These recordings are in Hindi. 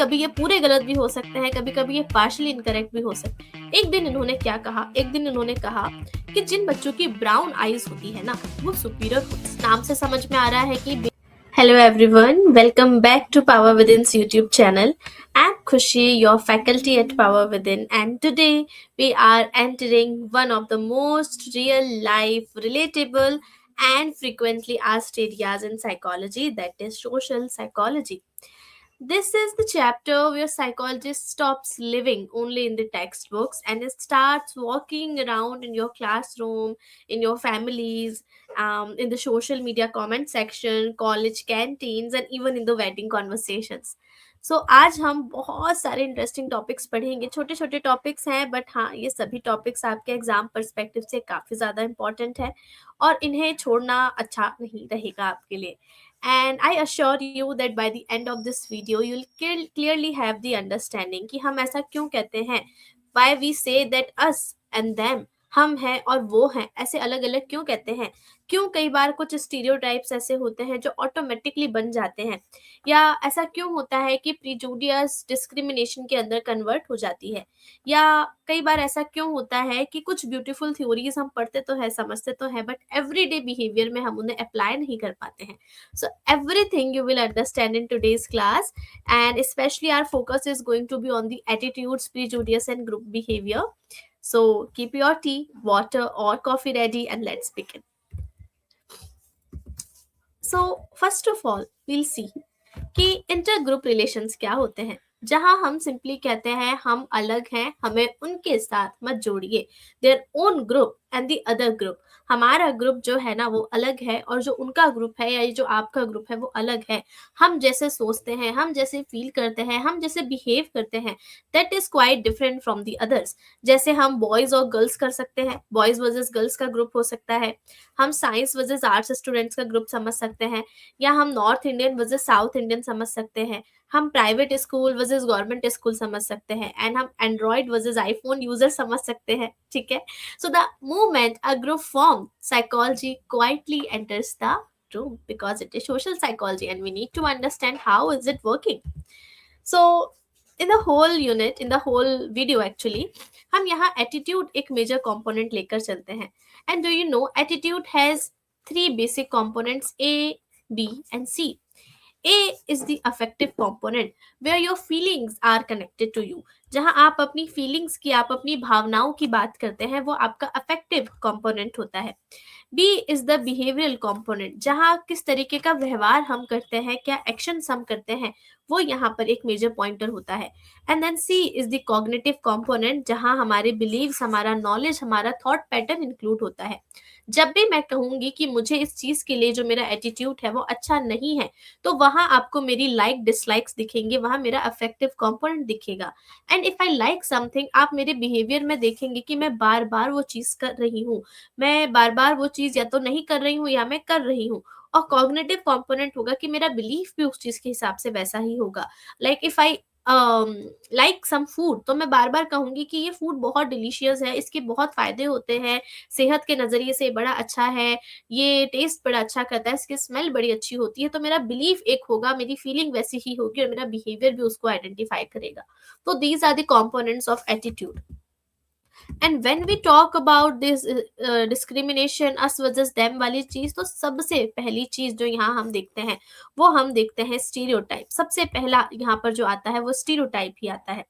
कभी ये पूरे गलत भी हो सकते हैं, कभी कभी ये पार्शली इनकरेक्ट भी हो सकते हैं। एक दिन इन्होंने क्या कहा, एक दिन इन्होंने कहा कि जिन बच्चों की ब्राउन आईज होती है ना, वो सुपीरियर होती है। नाम से समझ में आ रहा है कि Hello everyone, welcome back to Power Within's YouTube channel. I'm Khushi, your faculty at Power Within, and today we are entering one of the most real life, relatable, and frequently asked areas in psychology, that is social psychology. This is the chapter where psychologist stops living only in the textbooks and it starts walking around in your classroom, in your families, in the social media comment section, college canteens, and even in the wedding conversations. सो आज हम बहुत सारे इंटरेस्टिंग टॉपिक्स पढ़ेंगे। छोटे छोटे टॉपिक्स हैं, बट हाँ, ये सभी टॉपिक्स आपके एग्जाम पर्सपेक्टिव से काफ़ी ज़्यादा इंपॉर्टेंट है और इन्हें छोड़ना अच्छा नहीं रहेगा आपके लिए। And I assure you that by the end of this video, you'll clearly have the understanding कि हम ऐसा क्यों कहते हैं, why we say that us and them, हम हैं और वो हैं, ऐसे अलग अलग क्यों कहते हैं, क्यों कई बार कुछ स्टीरियोटाइप्स ऐसे होते हैं जो ऑटोमेटिकली बन जाते हैं, या ऐसा क्यों होता है कि प्रीजुडियस डिस्क्रिमिनेशन के अंदर कन्वर्ट हो जाती है, या कई बार ऐसा क्यों होता है कि कुछ ब्यूटीफुल थ्योरीज हम पढ़ते तो है, समझते तो है, बट एवरीडे बिहेवियर में हम उन्हें अप्लाई नहीं कर पाते हैं. So everything you will understand in today's class, and especially our focus is going to be on the attitudes, prejudice, and group behavior. So keep your tea, water, or coffee ready, and let's begin. So first of all, we'll see कि इंटर ग्रुप रिलेशंस क्या होते हैं, जहां हम सिंपली कहते हैं हम अलग हैं, हमें उनके साथ मत जोड़िए, their own group and the other group, हमारा ग्रुप जो है ना वो अलग है और जो उनका ग्रुप है या ये जो आपका ग्रुप है वो अलग है। हम जैसे सोचते हैं, हम जैसे फील करते हैं, हम जैसे बिहेव करते हैं, that is quite different from the others. जैसे हम बॉयज और गर्ल्स कर सकते हैं, बॉयज वर्सेस गर्ल्स का ग्रुप हो सकता है, हम साइंस वर्सेस आर्ट्स स्टूडेंट्स का ग्रुप समझ सकते हैं, या हम north Indian versus south Indian समझ सकते हैं, हम private school versus government school समझ सकते हैं, एंड हम एंड्रॉइड वर्सेस आईफोन यूजर समझ सकते हैं, ठीक है। So the moment a group form, psychology quietly enters the room because it is social psychology and we need to understand how is it working. So in the whole unit, in the whole video actually, हम यहाँ एटीट्यूड एक मेजर कंपोनेंट लेकर चलते हैं। And do you know attitude has three basic components: A, B, and C. A is the affective component where your feelings are connected to you. जहां आप अपनी फीलिंग्स की, आप अपनी भावनाओं की बात करते हैं, वो आपका अफेक्टिव कंपोनेंट होता है। B is the behavioural component, जहाँ किस तरीके का व्यवहार हम करते हैं, क्या एक्शंस हम करते हैं, वो यहाँ पर एक मेजर पॉइंटर होता है। And then C is the cognitive component, जहाँ हमारे बिलीव्स, हमारा नॉलेज, हमारा थॉट पैटर्न इंक्लूड होता है। जब भी मैं कहूंगी कि मुझे इस चीज के लिए जो मेरा एटीट्यूड है वो अच्छा नहीं है, तो वहां आपको मेरी लाइक डिसलाइक्स दिखेंगे, वहां मेरा अफेक्टिव कंपोनेंट दिखेगा। And if I like something, आप मेरे बिहेवियर में देखेंगे कि मैं बार बार वो चीज कर रही हूँ, मैं बार बार वो चीज या तो नहीं कर रही हूँ या मैं कर रही हूँ। और कॉग्निटिव कंपोनेंट होगा कि मेरा बिलीफ भी उस चीज के हिसाब से वैसा ही होगा। Like if I like some food, तो मैं बार बार कहूंगी कि ये फूड बहुत डिलीशियस है, इसके बहुत फायदे होते हैं, सेहत के नजरिए से बड़ा अच्छा है, ये टेस्ट बड़ा अच्छा करता है, इसकी स्मेल बड़ी अच्छी होती है, तो मेरा बिलीफ एक होगा, मेरी फीलिंग वैसी ही होगी और मेरा बिहेवियर भी उसको आइडेंटिफाई करेगा। तो these are the components of attitude. And when we talk about this discrimination, us versus them वाली चीज, तो सबसे पहली चीज जो यहाँ हम देखते हैं वो हम देखते हैं स्टीरियोटाइप। सबसे पहला यहाँ पर जो आता है वो स्टीरियोटाइप ही आता है।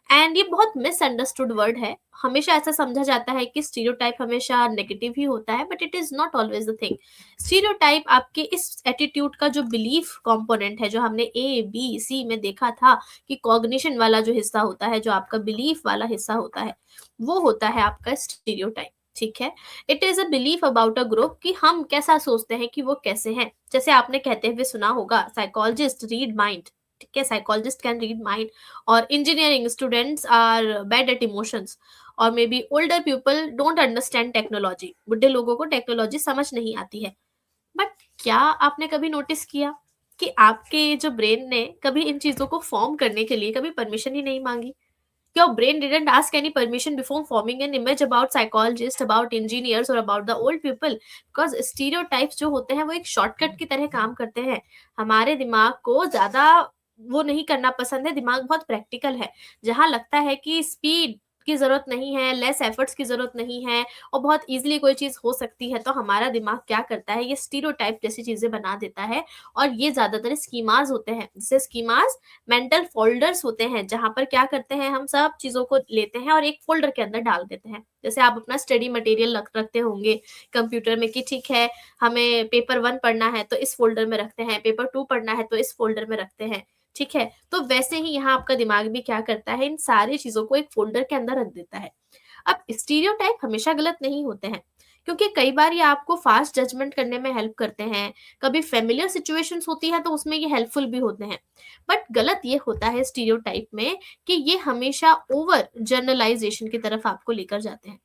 एंड ये बहुत मिसअंडरस्टूड वर्ड है। हमेशा ऐसा समझा जाता है कि स्टीरियोटाइप हमेशा नेगेटिव ही होता है, but it is not always the thing. Stereotype आपके इस एटीट्यूड का जो बिलीफ कंपोनेंट है, जो हमने ए बी सी में देखा था कि कॉग्निशन वाला जो हिस्सा होता है, जो आपका बिलीफ वाला हिस्सा होता है, वो होता है आपका स्टीरियोटाइप, ठीक है। It is a belief about a group कि हम कैसा सोचते हैं कि वो कैसे हैं। जैसे आपने कहते हुए सुना होगा, साइकोलॉजिस्ट रीड माइंड, ठीक है, साइकोलॉजिस्ट कैन रीड माइंड, और engineering students are bad at emotions, और maybe older people don't understand technology, बुढ़े लोगों को टेक्नोलॉजी समझ नहीं आती है। बट क्या आपने कभी नोटिस किया कि आपके जो ब्रेन ने कभी इन चीजों को फॉर्म करने के लिए कभी परमिशन ही नहीं मांगी? Your brain didn't ask any permission before forming an image about psychologists, about engineers or about the old people. Because stereotypes जो होते हैं वो एक शॉर्टकट की तरह काम करते हैं। हमारे दिमाग को ज़्यादा वो नहीं करना पसंद है, दिमाग बहुत प्रैक्टिकल है। जहाँ लगता है कि स्पीड की ज़रूरत नहीं है, लेस एफर्ट्स की ज़रूरत नहीं है और बहुत ईज़िली कोई चीज़ हो सकती है, तो हमारा दिमाग क्या करता है, ये स्टीरियोटाइप जैसी चीज़ें बना देता है और ये ज़्यादातर स्कीमाज़ होते हैं। जैसे स्कीमाज़ मेंटल फ़ोल्डर्स होते हैं, जहाँ पर क्या करते हैं, हम सब चीज़ों को लेते हैं और एक फ़ोल्डर के अंदर डाल देते हैं। जैसे आप अपना स्टडी मटेरियल रखते होंगे कंप्यूटर में कि ठीक है, हमें पेपर 1 पढ़ना है, तो इस फ़ोल्डर में रखते हैं, पेपर 2 पढ़ना है, तो इस फ़ोल्डर में रखते हैं। ठीक है? तो वैसे ही यहाँ आपका दिमाग भी क्या करता है, इन सारी चीज़ों को एक फ़ोल्डर के अंदर रख देता है। अब स्टीरियोटाइप हमेशा गलत नहीं होते हैं, क्योंकि कई बार ये आपको फ़ास्ट जजमेंट करने में हेल्प करते हैं, कभी फ़ैमिलियर सिचुएशंस होती है तो उसमें ये हेल्पफुल भी होते हैं। बट गलत ये होता है स्टीरियोटाइप में कि ये हमेशा ओवर जनरलाइज़ेशन की तरफ आपको लेकर जाते हैं।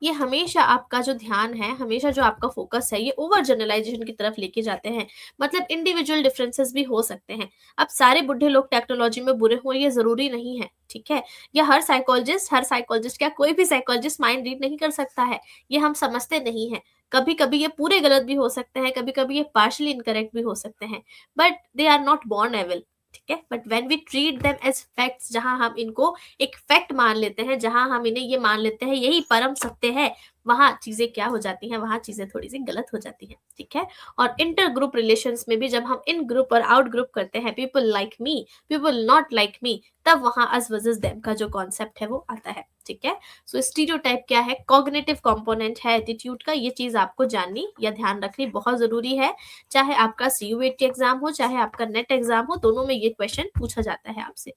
ये हमेशा आपका जो ध्यान है, हमेशा जो आपका फ़ोकस है, ये ओवर जनरलाइज़ेशन की तरफ लेके जाते हैं। मतलब इंडिविजुअल डिफरेंसेस भी हो सकते हैं। अब सारे बुड्ढे लोग टेक्नोलॉजी में बुरे हों, ये ज़रूरी नहीं है, ठीक है? या हर साइकोलॉजिस्ट क्या कोई भी साइकोलॉजिस्ट माइंड रीड नहीं कर सकता है, ये हम समझते नहीं हैं। कभी-कभी ये पूरे गलत भी हो सकते हैं, कभी-कभी ये पार्शियली इनकरेक्ट भी हो सकते हैं, but they are not born evil, ठीक है? But when we treat them as facts, जहाँ हम इनको एक फैक्ट मान लेते हैं, जहाँ हम इन्हें ये मान लेते हैं यही परम सत्य है, वहाँ चीज़ें क्या हो जाती हैं, वहाँ चीज़ें थोड़ी-सी गलत हो जाती हैं, ठीक है? और इंटर ग्रुप रिलेशंस में भी जब हम इन ग्रुप और आउट ग्रुप करते हैं, people like me, people not like me, तब वहाँ अस वर्सेस देम का जो कॉन्सेप्ट है वो आता है, ठीक है? सो स्टीरियोटाइप क्या है? कॉग्निटिव कंपोनेंट है एटीट्यूड का, ये चीज़ आपको जाननी या ध्यान रखनी बहुत ज़रूरी है। चाहे आपका सीयूईटी एग्ज़ाम हो, चाहे आपका नेट एग्ज़ाम हो, दोनों में ये क्वेश्चन पूछा जाता है आपसे।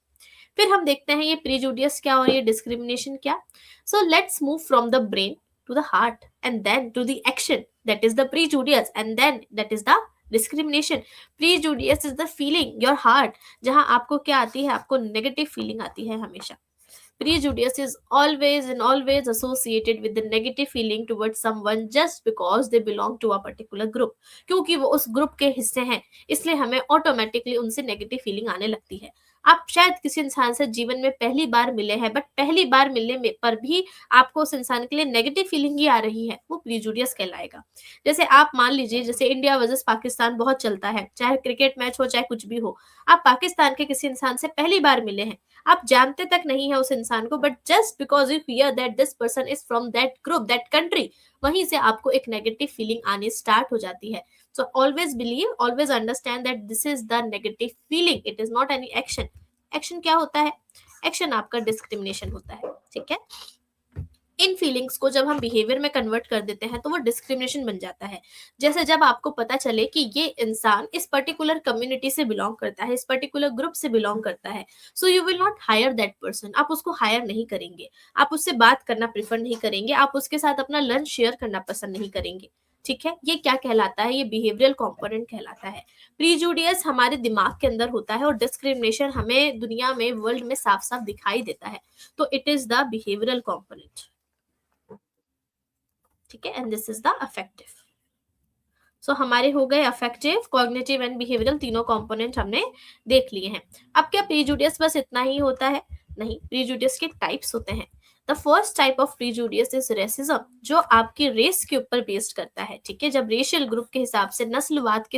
फिर हम देखते हैं ये प्रीजुडियस क्या और ये डिस्क्रिमिनेशन क्या। So let's move from the brain to the heart and then to the action, that is the prejudice, and then that is the discrimination. Prejudice is the feeling your heart, जहां आपको क्या आती है, आपको नेगेटिव फीलिंग आती है हमेशा। Prejudice is always and always associated with the negative feeling towards someone just because they belong to a particular group. क्योंकि वो उस ग्रुप के हिस्से हैं, इसलिए हमें ऑटोमेटिकली उनसे नेगेटिव फीलिंग आने लगती है। आप शायद किसी इंसान से जीवन में पहली बार मिले हैं, बट पहली बार मिलने में पर भी आपको उस इंसान के लिए नेगेटिव फीलिंग ही आ रही है, वो प्रीजुडियस कहलाएगा। जैसे आप मान लीजिए, जैसे इंडिया वर्सेस पाकिस्तान बहुत चलता है, चाहे क्रिकेट मैच हो, चाहे कुछ भी हो। आप पाकिस्तान के किसी इंसान से पहली बार मिले हैं, आप जानते तक नहीं है उस इंसान को, but just because you here that this person is from that group, that country, वहीं से आपको एक नेगेटिव फीलिंग आनी स्टार्ट हो जाती है। So always believe, always understand that this is the negative feeling, it is not any action. Action क्या होता है? एक्शन आपका डिस्क्रिमिनेशन होता है, ठीक है? इन फीलिंग्स को जब हम बिहेवियर में कन्वर्ट कर देते हैं तो वो डिस्क्रिमिनेशन बन जाता है। जैसे जब आपको पता चले कि ये इंसान इस पर्टिकुलर कम्युनिटी से बिलोंग करता है, इस पर्टिकुलर ग्रुप से बिलोंग करता है, so you will not hire that person, आप उसको हायर नहीं करेंगे, आप उससे बात करना प्रेफर नहीं करेंगे, आप उसके साथ अपना लंच शेयर करना पसंद नहीं करेंगे, ठीक है? ये क्या कहलाता है? ये बिहेवियरल कंपोनेंट कहलाता है। प्रीजुडियस हमारे दिमाग के अंदर होता है और डिस्क्रिमिनेशन हमें दुनिया में, वर्ल्ड में साफ साफ दिखाई देता है। तो it is the behavioural component, ठीक है? And this is the affective. So हमारे हो गए अफेक्टिव, कॉग्निटिव एंड बिहेवियरल, तीनों कंपोनेंट हमने देख लिए हैं। अब क्या प्रीजुडियस बस इतना ही होता है? नहीं, प्रीजुडियस के टाइप्स होते हैं। The first type of prejudice is racism, जो आपकी रेस के ऊपर बेस्ड करता है, ठीक है? जब रेशियल ग्रुप के हिसाब से, नस्लवाद के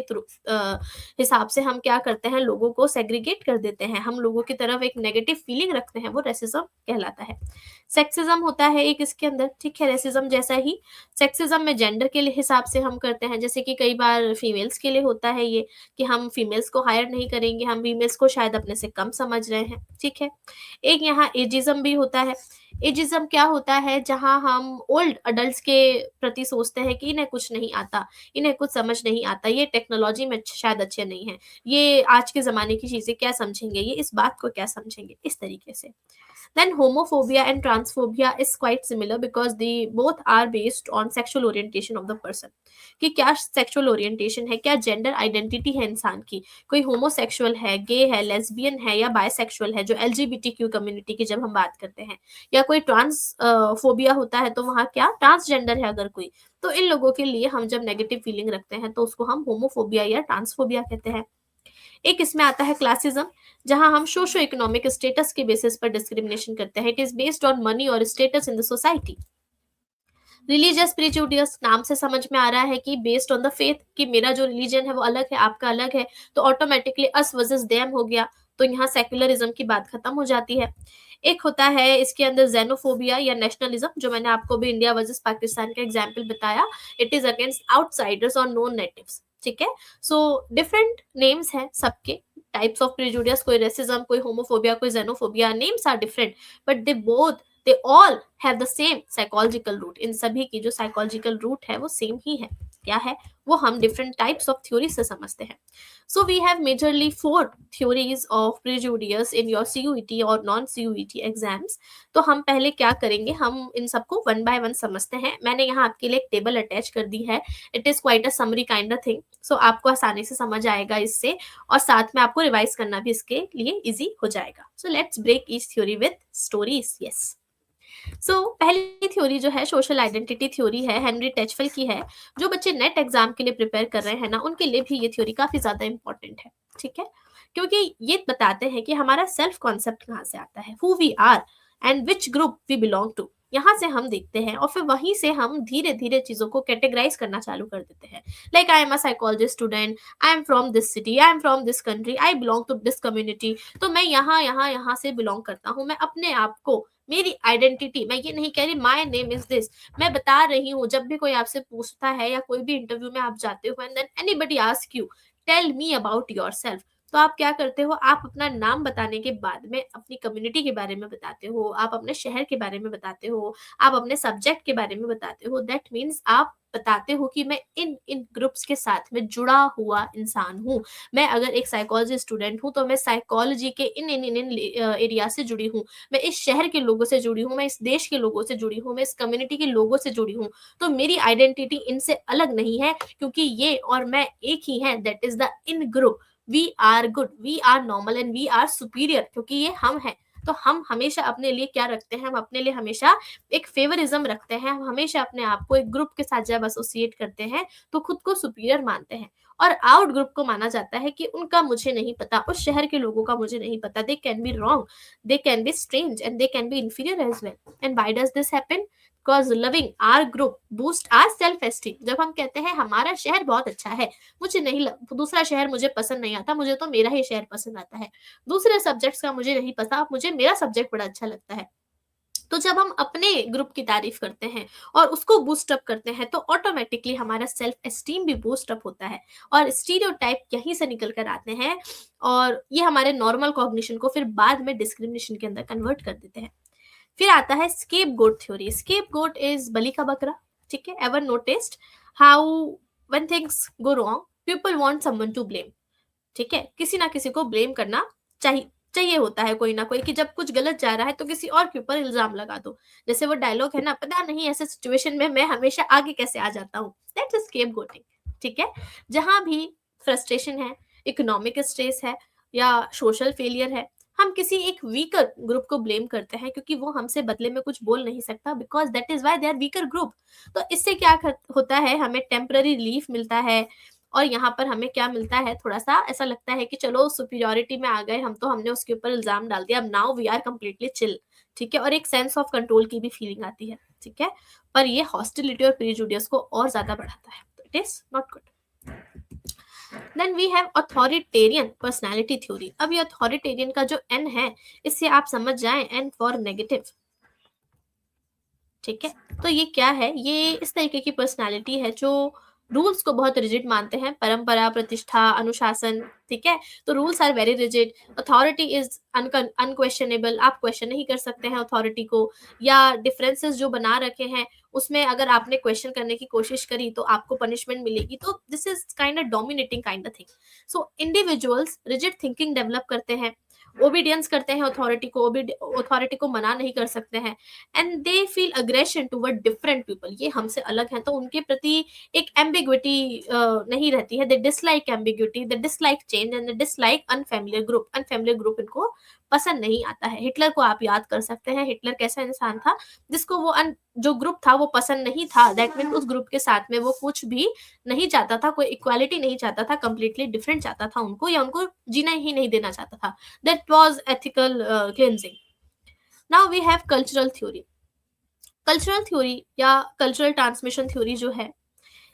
हिसाब से हम क्या करते हैं, लोगों को सेग्रीगेट कर देते हैं, हम लोगों की तरफ एक नेगेटिव फीलिंग रखते हैं, वो रेसिज्म कहलाता है। सेक्सिज्म होता है एक इसके अंदर, ठीक है? रेसिज्म जैसा ही। सेक्सिज्म में जेंडर के लिए हिसाब से हम करते हैं, जैसे कि कई बार फीमेल्स के लिए होता है ये, कि हम फीमेल्स को हायर नहीं करेंगे, हम फीमेल्स को शायद अपने से कम समझ रहे हैं, ठीक है? एक यहाँ एजिज्म भी होता है। एजिज्म क्या होता है? जहाँ हम ओल्ड अडल्ट्स के प्रति सोचते हैं कि इन्हें कुछ नहीं आता, इन्हें कुछ समझ नहीं आता, ये टेक्नोलॉजी में शायद अच्छे नहीं हैं, ये आज के ज़माने की चीज़ें क्या समझेंगे, ये इस बात को क्या समझेंगे, इस तरीके से। Then homophobia and transphobia is quite similar because they both are based on sexual orientation of the person. कि क्या सेक्सुअल ओरिएंटेशन है, क्या जेंडर आइडेंटिटी है इंसान की, कोई होमोसेक्सुअल है, गे है, लेस्बियन है या बायसेक्सुअल है, जो एलजीबीटीक्यू कम्युनिटी की जब हम बात करते हैं, या कोई ट्रांस फोबिया होता है, तो वहाँ क्या ट्रांसजेंडर है अगर कोई, तो इन लोगों के लिए हम जब नेगेटिव फीलिंग रखते हैं तो उसको हम होमोफोबिया या ट्रांसफोबिया कहते हैं। एक इसमें आता है क्लासिज्म, जहां हम सोशो इकोनॉमिक स्टेटस के बेसिस पर डिस्क्रिमिनेशन करते हैं। It is based on money और status in the society. Religious prejudice नाम से समझ में आ रहा है कि बेस्ड ऑन द फेथ, कि मेरा जो रिलीजन है वो अलग है, आपका अलग है, तो ऑटोमेटिकली अस वर्सेस देम हो गया, तो यहाँ सेक्युलरिज्म की बात खत्म हो जाती है। एक होता है इसके अंदर जेनोफोबिया या नेशनलिज्म, जो मैंने आपको भी इंडिया वर्सेस पाकिस्तान का एग्जाम्पल बताया, इट इज अगेंस्ट आउटसाइडर्स और नॉन नेटिव्स। ठीक है, सो डिफरेंट नेम्स हैं सबके, टाइप्स ऑफ प्रिजुडियस, कोई रेसिज्म, कोई होमोफोबिया, कोई xenophobia, names are different, but they all have the same psychological root. इन सभी की जो साइकोलॉजिकल रूट है वो सेम ही है। क्या है वो हम डिफरेंट टाइप्स ऑफ थ्योरी से समझते हैं। So we have majorly 4 theories of prejudice in your CUET और नॉन CUET एग्जाम्स। तो हम पहले क्या करेंगे, हम इन सबको वन बाय वन समझते हैं। मैंने यहाँ आपके लिए एक टेबल अटैच कर दी है, it is quite a summary kind of thing, so आपको आसानी से समझ आएगा इससे, और साथ में आपको रिवाइज करना भी इसके लिए इजी हो जाएगा। So let's break each theory with stories. Yes, पहली थ्योरी जो है सोशल आइडेंटिटी थ्योरी है, हेनरी टेचफेल की है। जो बच्चे नेट एग्जाम के लिए प्रिपेयर कर रहे हैं ना, उनके लिए भी ये थ्योरी काफी ज्यादा इंपॉर्टेंट है। ठीक है, क्योंकि ये बताते हैं कि हमारा सेल्फ कॉन्सेप्ट कहाँ से आता है, who we are and which group we belong to. यहाँ से हम देखते हैं और फिर वहीं से हम धीरे धीरे चीजों को कैटेगराइज करना चालू कर देते हैं। Like I am a psychology student, I am from this city, I am from this country, I belong to this community. तो मैं यहाँ से बिलोंग करता हूँ, मैं अपने आप को, मेरी आइडेंटिटी, मैं ये नहीं कह रही माय नेम इज दिस, मैं बता रही हूँ जब भी कोई आपसे पूछता है या कोई भी इंटरव्यू में आप जाते हो and then anybody ask you tell me about yourself, तो आप क्या करते हो, आप अपना नाम बताने के बाद में अपनी कम्युनिटी के बारे में बताते हो, आप अपने शहर के बारे में बताते हो, आप अपने सब्जेक्ट के बारे में बताते हो। दैट मीन्स आप बताते हो कि मैं इन इन ग्रुप्स के साथ में जुड़ा हुआ इंसान हूँ। मैं अगर एक साइकोलॉजी स्टूडेंट हूँ तो मैं साइकोलॉजी के इन एरिया से जुड़ी हूँ, मैं इस शहर के लोगों से जुड़ी हूँ, मैं इस देश के लोगों से जुड़ी हूँ, मैं इस कम्युनिटी के लोगों से जुड़ी हूँ। तो मेरी आइडेंटिटी इनसे अलग नहीं है, क्योंकि ये और मैं एक ही हैं। That is the in group. We are good, we are normal and we are superior, क्योंकि ये हम हैं। तो हम हमेशा अपने लिए क्या रखते हैं, हम अपने लिए हमेशा एक फेवरिज्म रखते हैं। हम हमेशा अपने आप को एक ग्रुप के साथ जब एसोसिएट करते हैं तो खुद को सुपीरियर मानते हैं, और आउट ग्रुप को माना जाता है कि उनका मुझे नहीं पता, उस शहर के लोगों का मुझे नहीं पता, they can be wrong, they can be strange and they can be inferior as well. And why does this happen? Because loving our group boost our self esteem. जब हम कहते हैं हमारा शहर बहुत अच्छा है, मुझे नहीं दूसरा शहर मुझे पसंद नहीं आता, मुझे तो मेरा ही शहर पसंद आता है, दूसरे सब्जेक्ट्स का मुझे नहीं पता, मुझे मेरा सब्जेक्ट बड़ा अच्छा लगता है। तो जब हम अपने ग्रुप की तारीफ करते हैं और उसको बूस्ट अप करते हैं तो ऑटोमेटिकली हमारा सेल्फ एस्टीम भी बूस्ट अप होता है, और स्टीरियोटाइप यहीं से निकल कर आते हैं, और ये हमारे नॉर्मल कॉग्निशन को फिर बाद में डिस्क्रिमिनेशन के अंदर कन्वर्ट कर देते हैं। फिर आता है scapegoat theory. Scapegoat is बलि का बकरा। ठीक है, ever noticed how when things go wrong people want someone to blame. ठीक है, किसी ना किसी को ब्लेम करना चाहिए चाहिए होता है कोई ना कोई, कि जब कुछ गलत जा रहा है तो किसी और के ऊपर इल्जाम लगा दो। जैसे वो डायलॉग है ना, पता नहीं ऐसे सिचुएशन में मैं हमेशा आगे कैसे आ जाता हूँ, दैट्स स्केप गोटिंग। ठीक है, जहां भी फ्रस्ट्रेशन है, इकोनॉमिक स्ट्रेस है या सोशल फेलियर है, हम किसी एक वीकर ग्रुप को ब्लेम करते हैं, क्योंकि वो हमसे बदले में कुछ बोल नहीं सकता, because that is why they are weaker group. तो इससे क्या होता है, हमें टेम्पररी रिलीफ मिलता है, और यहाँ पर हमें क्या मिलता है, थोड़ा सा ऐसा लगता है कि चलो सुपीरियोरिटी में आ गए हम, तो हमने उसके ऊपर इल्जाम डाल दिया, अब now we are completely chill. ठीक है, और एक सेंस ऑफ कंट्रोल की भी फीलिंग आती है। ठीक है, पर ये हॉस्टिलिटी और प्रीजुडियस को और ज्यादा बढ़ाता है, तो it is not good. Then we have authoritarian personality theory. अब ये अथॉरिटेरियन का जो एन है, इससे आप समझ जाएं, एन फॉर नेगेटिव। ठीक है, तो ये क्या है, ये इस तरीके की पर्सनालिटी है जो रूल्स को बहुत रिजिड मानते हैं, परंपरा, प्रतिष्ठा, अनुशासन। ठीक है, तो rules are very rigid, authority is unquestionable, आप क्वेश्चन नहीं कर सकते हैं अथॉरिटी को, या डिफरेंसेस जो बना रखे हैं उसमें अगर आपने क्वेश्चन करने की कोशिश करी तो आपको पनिशमेंट मिलेगी। तो this is kind of dominating kind of thing. So individuals rigid thinking develop करते हैं, ओबीडियंस करते हैं अथॉरिटी को, अथॉरिटी को मना नहीं कर सकते हैं, and they feel aggression toward different people. ये हमसे अलग हैं तो उनके प्रति एक एम्बिग्विटी नहीं रहती है, they dislike ambiguity, they dislike change and they dislike unfamiliar group. Unfamiliar group इनको पसंद नहीं आता है। हिटलर को आप याद कर सकते हैं, हिटलर कैसा इंसान था जिसको वो जो ग्रुप था वो पसंद नहीं था, दैट मीन उस ग्रुप के साथ में वो कुछ भी नहीं चाहता था, कोई इक्वालिटी नहीं चाहता था, कंप्लीटली डिफरेंट चाहता था उनको, या उनको जीना ही नहीं देना चाहता था। That was ethical cleansing. Now we have cultural theory. Cultural theory या कल्चरल ट्रांसमिशन थ्योरी जो है,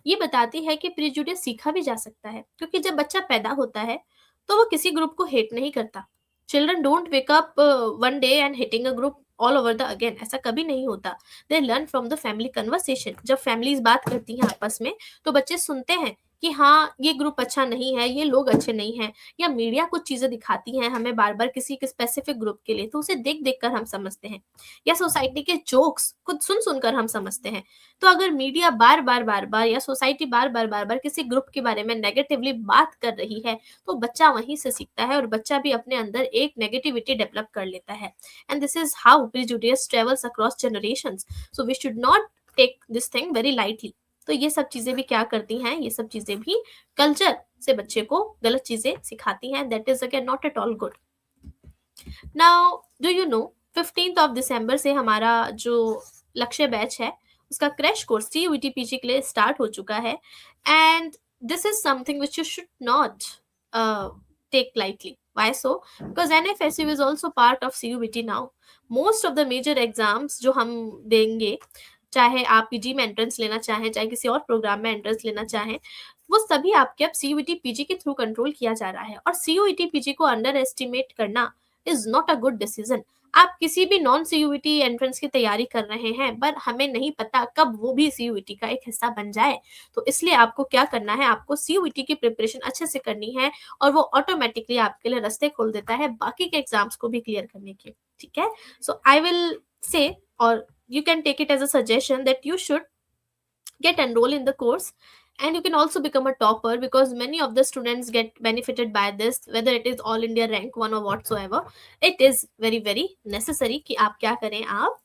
ये बताती है कि प्रेजुडिस सीखा भी जा सकता है, क्योंकि जब बच्चा पैदा होता है तो वो किसी ग्रुप को हेट नहीं करता। Children don't wake up one day and hitting a group all over the again, ऐसा कभी नहीं होता। They learn from the family conversation. जब फैमिलीज बात करती हैं आपस में, तो बच्चे सुनते हैं कि हाँ ये ग्रुप अच्छा नहीं है, ये लोग अच्छे नहीं हैं, या मीडिया कुछ चीजें दिखाती हैं हमें बार बार किसी के स्पेसिफिक ग्रुप के लिए, तो उसे देख देख कर हम समझते हैं, या सोसाइटी के जोक्स खुद सुन सुनकर हम समझते हैं। तो अगर मीडिया बार बार या सोसाइटी बार बार किसी ग्रुप के बारे में नेगेटिवली बात कर रही है, तो बच्चा वहीं से सीखता है और बच्चा भी अपने अंदर एक नेगेटिविटी डेवलप कर लेता है। And this is how prejudice travels across generations. So we should not take this thing very lightly. तो ये सब चीजें भी क्या करती हैं, ये सब चीजें भी कल्चर से बच्चे को गलत चीजें सिखाती हैं। That is again not at all good. Now do you know 15 दिसंबर से हमारा जो लक्ष्य बैच है, उसका क्रैश कोर्स CUET PG के लिए स्टार्ट हो चुका है। And this is something which you should not take lightly. Why so? Because NFSU is also part of CUET now. Most of the major exams जो हम देंगे, चाहे आप PG में एंट्रेंस लेना चाहें, चाहे किसी और प्रोग्राम में एंट्रेंस लेना चाहें, वो सभी आपके अब CUET PG के थ्रू कंट्रोल किया जा रहा है। और CUET PG को अंडर एस्टिमेट करना is not a good decision. आप किसी भी नॉन CUET एंट्रेंस की तैयारी कर रहे हैं, पर हमें नहीं पता कब वो भी CUET का एक हिस्सा बन जाए। तो इसलिए आपको क्या करना है, आपको CUET की प्रिपरेशन अच्छे से करनी है, और वो ऑटोमेटिकली आपके लिए रास्ते खोल देता है बाकी के एग्जाम्स को भी क्लियर करने के। ठीक है, सो आई विल से, और you can take it as a suggestion that you should get enrolled in the course, and you can also become a topper, because many of the students get benefited by this, whether it is all India rank 1 or whatsoever. It is very necessary कि आप क्या करें, आप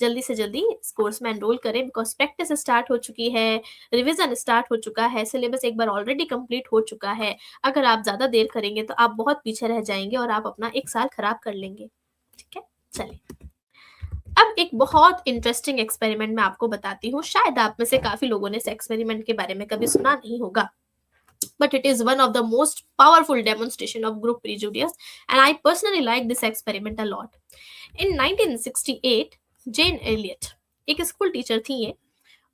जल्दी से जल्दी इस कोर्स में एनरोल करें, बिकॉज प्रैक्टिस स्टार्ट हो चुकी है, रिवीजन स्टार्ट हो चुका है, सिलेबस एक बार ऑलरेडी कंप्लीट हो चुका है। अगर आप ज़्यादा देर करेंगे तो आप बहुत पीछे रह जाएंगे और आप अपना एक साल खराब कर लेंगे। ठीक है, चलिए अब एक बहुत इंटरेस्टिंग एक्सपेरिमेंट मैं आपको बताती हूँ। शायद आप में से काफी लोगों ने इस एक्सपेरिमेंट के बारे में कभी सुना नहीं होगा, but it is one of the most powerful demonstration of group prejudice, and I personally like this experiment a lot. In 1968 Jane Elliott एक स्कूल टीचर थी ये,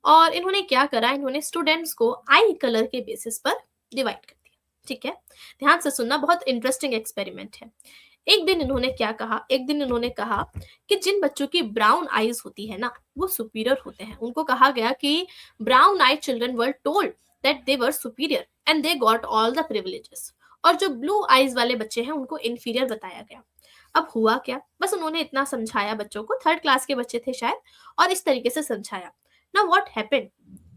और इन्होंने क्या करा, इन्होंने स्टूडेंट्स को आई कलर के बेसिस पर डिवाइड कर दिया। ठीक है, ध्यान से सुनना, बहुत इंटरेस्टिंग एक्सपेरिमेंट है। एक दिन इन्होंने क्या कहा, एक दिन इन्होंने कहा कि जिन बच्चों की ब्राउन आईज होती है ना, वो सुपीरियर होते हैं। उनको कहा गया कि brown eyes children were told that they were superior and they got all the privileges, और जो ब्लू आईज वाले बच्चे हैं उनको इन्फीरियर बताया गया। अब हुआ क्या, बस उन्होंने इतना समझाया बच्चों को, 3rd क्लास के बच्चे थे शायद, और इस तरीके से समझाया। ना what happened,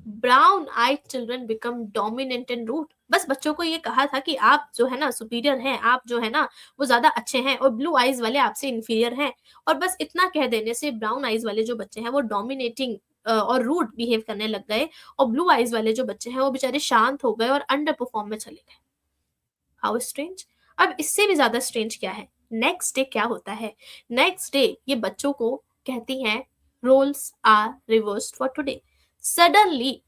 brown eyed children become dominant and rude. बस बच्चों को ये कहा था कि आप जो है ना सुपीरियर हैं, आप जो है ना वो ज्यादा अच्छे हैं, और ब्लू आइज वाले आपसे इन्फीरियर हैं। और बस इतना कह देने से ब्राउन आइज वाले जो बच्चे हैं वो डोमिनेटिंग और रूट बिहेव करने लग गए, और ब्लू आइज वाले जो बच्चे हैं वो बेचारे शांत हो गए और अंडर परफॉर्म में चले गए। How strange. अब इससे भी ज्यादा स्ट्रेंज क्या है, नेक्स्ट डे क्या होता है, नेक्स्ट डे ये बच्चों को कहती हैं roles are reversed for today. Suddenly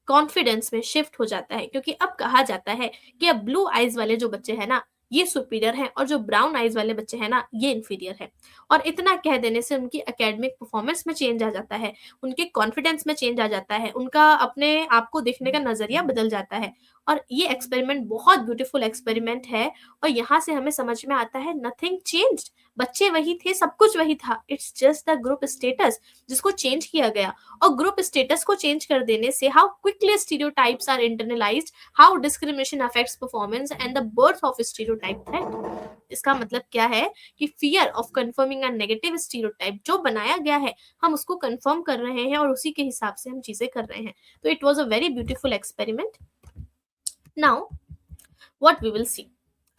confidence में शिफ्ट हो जाता है, क्योंकि अब कहा जाता है कि अब ब्लू आइज वाले जो बच्चे हैं ना ये सुपीरियर हैं, और जो ब्राउन आइज वाले बच्चे हैं ना ये इन्फीरियर है। और इतना कह देने से उनकी एकेडमिक परफॉर्मेंस में चेंज आ जाता है, उनके कॉन्फिडेंस में चेंज आ जाता है, उनका अपने आप को देखने का नजरिया बदल जाता है। और ये एक्सपेरिमेंट बहुत ब्यूटीफुल एक्सपेरिमेंट है, और यहाँ से हमें समझ में आता है नथिंग चेंज्ड, बच्चे वही थे, सब कुछ वही था, it's just the group status जिसको चेंज किया गया। और ग्रुप स्टेटस को चेंज कर देने से how quickly stereotypes are internalised, how discrimination affects performance and the birth of stereotype threat. इसका मतलब क्या है कि fear of confirming a negative stereotype जो बनाया गया है, हम उसको कंफर्म कर रहे हैं और उसी के हिसाब से हम चीजें कर रहे हैं। तो it was a very beautiful experiment. Now what we will see,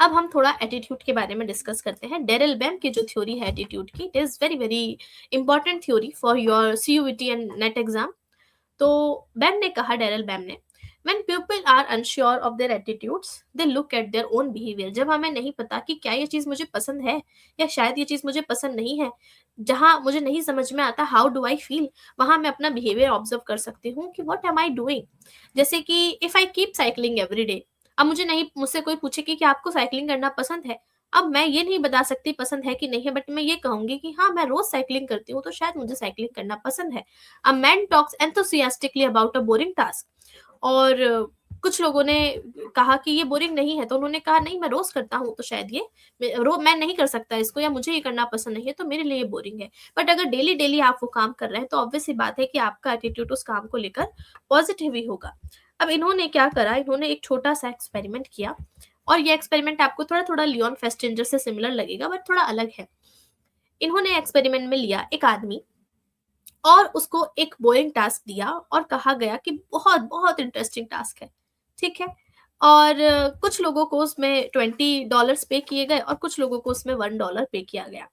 अब हम थोड़ा एटीट्यूड के बारे में डिस्कस करते हैं। डेरिल बैम की जो थ्योरी है एटीट्यूड की, it is very important theory for your CUET and net exam. तो बैम ने कहा, डेरिल बैम ने, when people are unsure of their attitudes they look at their own behavior। जब हमें नहीं पता कि क्या ये चीज मुझे पसंद है या शायद ये चीज मुझे पसंद नहीं है, जहां मुझे नहीं समझ में आता हाउ डू आई फील, वहां मैं अपना बिहेवियर ऑब्जर्व कर सकती हूँ कि व्हाट एम आई डूइंग। जैसे कि if I keep cycling every day, अब मुझे नहीं, मुझसे कोई पूछे कि क्या आपको साइकिलिंग करना पसंद है, अब मैं ये नहीं बता सकती पसंद है कि नहीं है, बट मैं ये कहूंगी कि हाँ, मैं रोज साइकिलिंग करती हूँ तो शायद मुझे साइकिलिंग करना पसंद है। A man talks enthusiastically about a boring task. और कुछ लोगों ने कहा कि ये बोरिंग नहीं है, तो उन्होंने कहा नहीं, मैं रोज करता हूँ तो शायद ये मैं नहीं कर सकता इसको, या मुझे ये करना पसंद नहीं है, तो मेरे लिए ये बोरिंग है। बट अगर डेली डेली आप वो काम कर रहे हैं तो ऑब्वियस सी बात है कि आपका एटीट्यूड उस काम को लेकर पॉजिटिव ही होगा। अब इन्होंने क्या करा, इन्होंने एक छोटा सा एक्सपेरिमेंट किया, और ये एक्सपेरिमेंट आपको थोड़ा थोड़ा लियोन फेस्टिंजर से सिमिलर लगेगा, बट थोड़ा अलग है। इन्होंने एक्सपेरिमेंट में लिया एक आदमी, और उसको एक बोरिंग टास्क दिया, और कहा गया कि बहुत बहुत इंटरेस्टिंग टास्क है, ठीक है। और कुछ लोगों को उसमें $20 पे किए गए, और कुछ लोगों को उसमें $1 पे किया गया।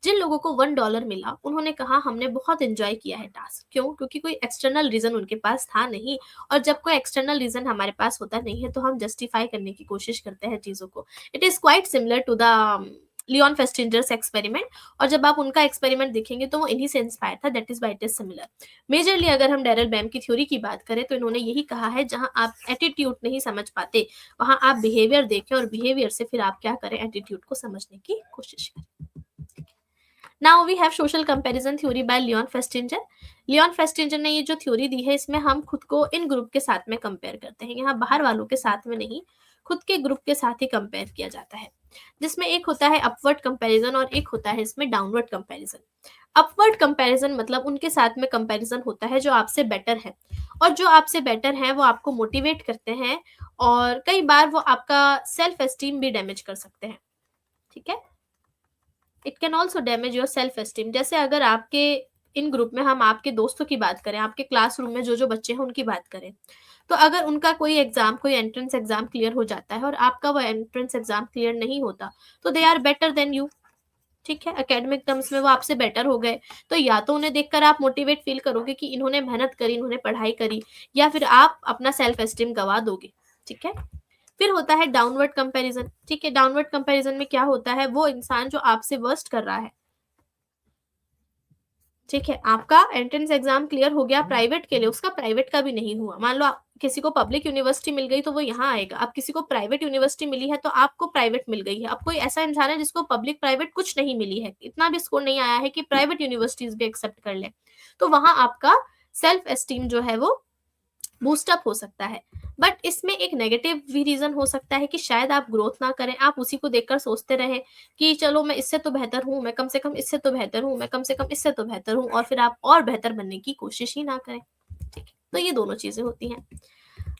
जिन लोगों को $1 मिला, उन्होंने कहा हमने बहुत एंजॉय किया है टास्क। क्यों? क्योंकि कोई एक्सटर्नल रीजन उनके पास था नहीं, और जब कोई एक्सटर्नल रीजन हमारे पास होता नहीं है तो हम जस्टिफाई करने की कोशिश करते हैं चीजों को। It is quite similar to the Leon Festinger's experiment. और जब आप उनका एक्सपेरिमेंट देखेंगे तो वो इन्हीं से इंस्पायर था, that is why it is similar. Majorly अगर हम डेरल बैम की थ्योरी की बात करें तो इन्होंने यही कहा है, जहां आप एटीट्यूड नहीं समझ पाते वहां आप बिहेवियर देखें, और बिहेवियर से फिर आप क्या करें, एटीट्यूड को समझने की कोशिश करें। Now we have social comparison theory by Leon Festinger. Leon Festinger ने ये जो थ्योरी दी है, इसमें हम खुद को इन ग्रुप के साथ में कंपेयर करते हैं, यहाँ बाहर वालों के साथ में नहीं, खुद के ग्रुप के साथ ही कंपेयर किया जाता है। जिसमें एक होता है अपवर्ड कंपैरिजन, और एक होता है इसमें डाउनवर्ड कंपैरिजन। अपवर्ड कंपैरिजन मतलब उनके साथ में कंपैरिजन होता है जो आपसे बेटर है, और जो आपसे बेटर है वो आपको मोटिवेट करते हैं, और कई बार वो आपका सेल्फ एस्टीम भी डैमेज कर सकते हैं, ठीक है। It can also damage your self esteem. जैसे अगर आपके इन ग्रुप में हम आपके दोस्तों की बात करें, आपके क्लासरूम में जो जो बच्चे हैं उनकी बात करें, तो अगर उनका कोई एग्जाम, कोई एंट्रेंस एग्जाम क्लियर हो जाता है और आपका वो एंट्रेंस एग्जाम क्लियर नहीं होता, तो they are better than you, ठीक है। एकेडमिक टर्म्स में वो आपसे बेटर हो गए, तो या तो उन्हें देखकर आप मोटिवेट फील करोगे कि इन्होंने मेहनत करी, इन्होंने पढ़ाई करी, या फिर आप अपना सेल्फ एस्टीम गवा दोगे, ठीक है। फिर होता है डाउनवर्ड कंपैरिजन, ठीक है। डाउनवर्ड कंपैरिजन में क्या होता है, वो इंसान जो आपसे वर्स्ट कर रहा है, ठीक है, आपका एंट्रेंस एग्जाम क्लियर हो गया प्राइवेट के लिए, उसका प्राइवेट का भी नहीं हुआ। मान लो किसी को पब्लिक यूनिवर्सिटी मिल गई तो वो यहाँ आएगा, अब किसी को प्राइवेट यूनिवर्सिटी मिली है तो आपको प्राइवेट मिल गई है। अब कोई ऐसा इंसान है जिसको पब्लिक प्राइवेट कुछ नहीं मिली है, इतना भी स्कोर नहीं आया है कि प्राइवेट यूनिवर्सिटीज भी एक्सेप्ट कर ले, तो वहां आपका सेल्फ एस्टीम जो है वो बूस्टअप हो सकता है। बट इसमें एक नेगेटिव भी रीजन हो सकता है कि शायद आप ग्रोथ ना करें, आप उसी को देखकर सोचते रहें कि चलो मैं इससे तो बेहतर हूँ, मैं कम से कम इससे तो बेहतर हूँ, मैं कम से कम इससे तो बेहतर हूँ, और फिर आप और बेहतर बनने की कोशिश ही ना करें, ठीक है। तो ये दोनों चीजें होती हैं।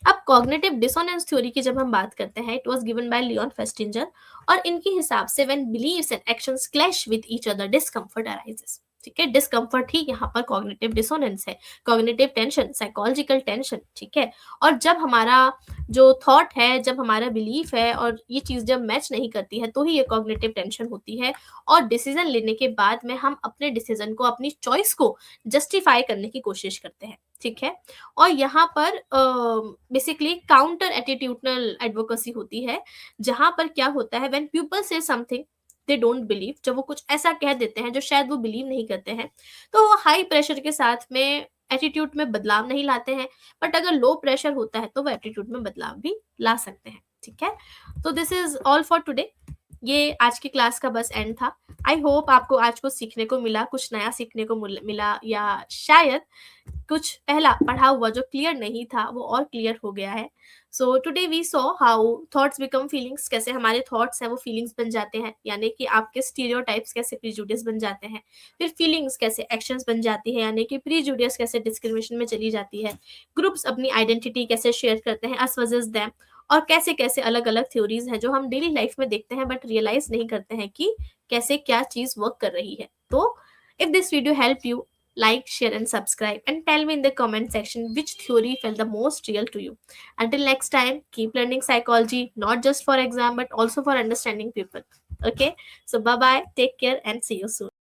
अब कॉग्निटिव डिसोनेंस थ्योरी की जब हम बात करते हैं, it was given by Leon Festinger, और इनके हिसाब से when beliefs and actions clash with each other discomfort arises, ठीक है। डिस्कम्फर्ट ही यहाँ पर कॉग्निटिव डिसोनेंस है, कॉग्निटिव टेंशन, साइकोलॉजिकल टेंशन, ठीक है। और जब हमारा जो थॉट है, जब हमारा बिलीफ है, और ये चीज जब मैच नहीं करती है, तो ही ये कॉग्निटिव टेंशन होती है, और डिसीजन लेने के बाद में हम अपने डिसीजन को, अपनी चॉइस को जस्टिफाई करने की कोशिश करते हैं, ठीक है। और यहाँ पर बेसिकली काउंटर एटीट्यूडनल एडवोकेसी होती है, जहां पर क्या होता है, व्हेन पीपल से समथिंग दे डोंट बिलीव, जब वो कुछ ऐसा कह देते हैं जो शायद वो बिलीव नहीं करते हैं, तो वो हाई प्रेशर के साथ में एटीट्यूड में बदलाव नहीं लाते हैं। बट अगर लो प्रेशर होता है तो वो एटीट्यूड में बदलाव भी ला सकते हैं, ठीक है। तो this is all for today. ये आज की क्लास का बस एंड था। आई होप आपको आज कुछ सीखने को मिला, कुछ नया सीखने को मिला, या शायद कुछ पहला पढ़ा हुआ जो क्लियर नहीं था वो और क्लियर हो गया है। So today we saw how thoughts become feelings, कैसे हमारे थॉट्स हैं वो फीलिंग्स बन जाते हैं, यानी कि आपके स्टीरियोटाइप्स कैसे प्रीजुडिस बन जाते हैं, फिर फीलिंग्स कैसे एक्शंस बन जाती है, यानी कि प्रीजुडिस कैसे डिस्क्रिमिनेशन में चली जाती है, ग्रुप्स अपनी आइडेंटिटी कैसे शेयर करते हैं अस वर्सेस देम, और कैसे कैसे अलग अलग थ्योरीज हैं जो हम डेली लाइफ में देखते हैं बट रियलाइज नहीं करते हैं कि कैसे क्या चीज वर्क कर रही है। तो if this video helped you, like, share and subscribe, and tell me in the comment section which theory felt the most real to you. Until next time, keep learning psychology, not just for exam but also for understanding people. Okay, so bye bye, take care and see you soon.